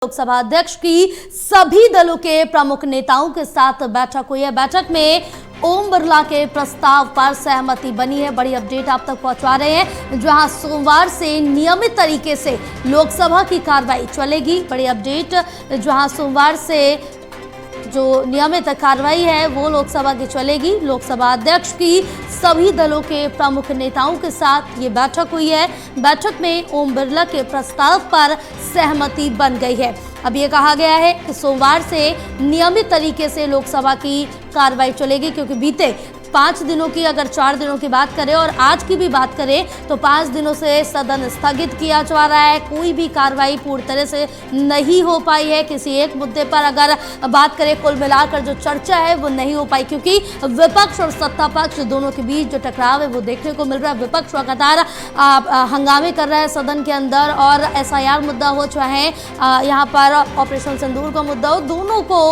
लोकसभा अध्यक्ष की सभी दलों के प्रमुख नेताओं के साथ बैठक हुई है। बैठक में ओम बिरला के प्रस्ताव पर सहमति बनी है। बड़ी अपडेट आप तक पहुंचा रहे हैं, जहां सोमवार से नियमित तरीके से लोकसभा की कार्रवाई चलेगी। बड़ी अपडेट, जहां सोमवार से जो नियमित कार्रवाई है वो लोकसभा की चलेगी। लोकसभा अध्यक्ष की सभी दलों के प्रमुख नेताओं के साथ ये बैठक हुई है। बैठक में ओम बिरला के प्रस्ताव पर सहमति बन गई है। अब ये कहा गया है कि सोमवार से नियमित तरीके से लोकसभा की कार्रवाई चलेगी, क्योंकि बीते 5 दिनों की, अगर 4 दिनों की बात करें और आज की भी बात करें तो 5 दिनों से सदन स्थगित किया जा रहा है। कोई भी कार्रवाई पूरी तरह से नहीं हो पाई है। किसी एक मुद्दे पर अगर बात करें, कुल मिलाकर जो चर्चा है वो नहीं हो पाई, क्योंकि विपक्ष और सत्ता पक्ष दोनों के बीच जो टकराव है वो देखने को मिल रहा है। विपक्ष लगातार हंगामे कर रहा है सदन के अंदर, और SIR मुद्दा हो, चाहे यहाँ पर ऑपरेशन सिंदूर का मुद्दा हो, दोनों को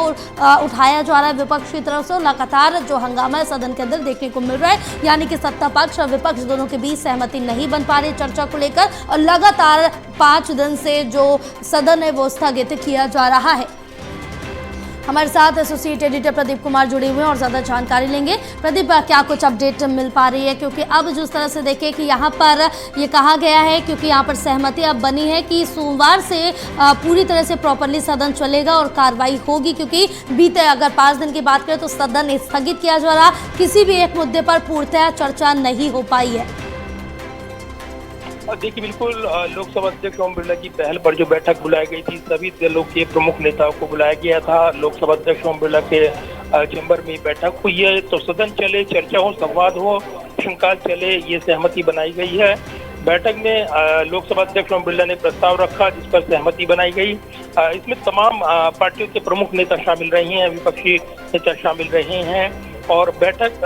उठाया जा रहा है विपक्ष की तरफ से। लगातार जो हंगामा है सदन के अंदर देखने को मिल रहा है, यानी कि सत्ता पक्ष और विपक्ष दोनों के बीच सहमति नहीं बन पा रही चर्चा को लेकर, और लगातार 5 दिन से जो सदन है वो स्थगित किया जा रहा है। हमारे साथ एसोसिएट एडिटर प्रदीप कुमार जुड़े हुए हैं और ज़्यादा जानकारी लेंगे। प्रदीप, क्या कुछ अपडेट मिल पा रही है? क्योंकि अब जिस तरह से देखें कि यहाँ पर ये कहा गया है, क्योंकि यहाँ पर सहमति अब बनी है कि सोमवार से पूरी तरह से प्रॉपरली सदन चलेगा और कार्रवाई होगी, क्योंकि बीते अगर 5 दिन की बात करें तो सदन स्थगित किया जा रहा, किसी भी एक मुद्दे पर पूर्णतः चर्चा नहीं हो पाई है। देखिए, बिल्कुल लोकसभा अध्यक्ष ओम बिरला की पहल पर जो बैठक बुलाई गई थी, सभी दलों के प्रमुख नेताओं को बुलाया गया था। लोकसभा अध्यक्ष ओम बिरला के चैम्बर में बैठक हुई है, तो सदन चले, चर्चा हो, संवाद हो, प्रश्नकाल चले, ये सहमति बनाई गई है। बैठक में लोकसभा अध्यक्ष ओम बिरला ने प्रस्ताव रखा जिस पर सहमति बनाई गई। इसमें तमाम पार्टियों के प्रमुख नेता शामिल रहे हैं, विपक्षी नेता शामिल रहे हैं, और बैठक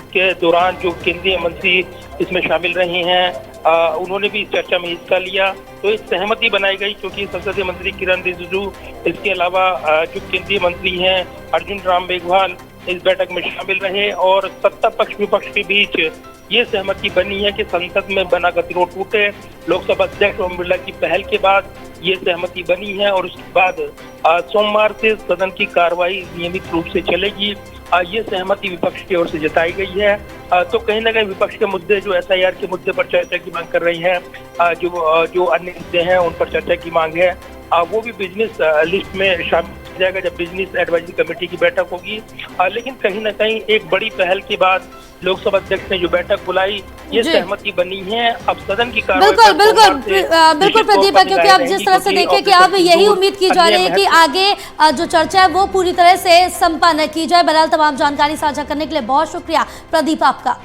के दौरान जो केंद्रीय मंत्री इसमें शामिल रहे हैं उन्होंने भी इस चर्चा में हिस्सा लिया। तो एक सहमति बनाई गई, क्योंकि संसदीय मंत्री किरण रिजिजू, इसके अलावा जो केंद्रीय मंत्री हैं अर्जुन राम मेघवाल इस बैठक में शामिल रहे, और सत्ता पक्ष विपक्ष के बीच ये सहमति बनी है कि संसद में बना गतिरोध टूटे। लोकसभा अध्यक्ष ओम बिरला की पहल के बाद ये सहमति बनी है, और उसके बाद सोमवार से सदन की कार्रवाई नियमित रूप से चलेगी। ये सहमति विपक्ष की ओर से जताई गई है। तो कहीं ना कहीं विपक्ष के मुद्दे, जो SIR के मुद्दे पर चर्चा की मांग कर रही हैं, जो अन्य मुद्दे हैं उन पर चर्चा की मांग है, वो भी बिजनेस लिस्ट में शामिल हो जाएगा जब बिजनेस एडवाइजरी कमेटी की बैठक होगी। लेकिन कहीं ना कहीं एक बड़ी पहल के बाद लोकसभा अध्यक्ष ने जो बैठक बुलाई, ये सहमति बनी है। अब सदन की कार्रवाई बिल्कुल प्रदीप, क्योंकि अब जिस तरह से देखें कि अब यही उम्मीद की जा रही है कि आगे जो चर्चा है वो पूरी तरह से संपन्न की जाए। बहरहाल तमाम जानकारी साझा करने के लिए बहुत शुक्रिया प्रदीप आपका।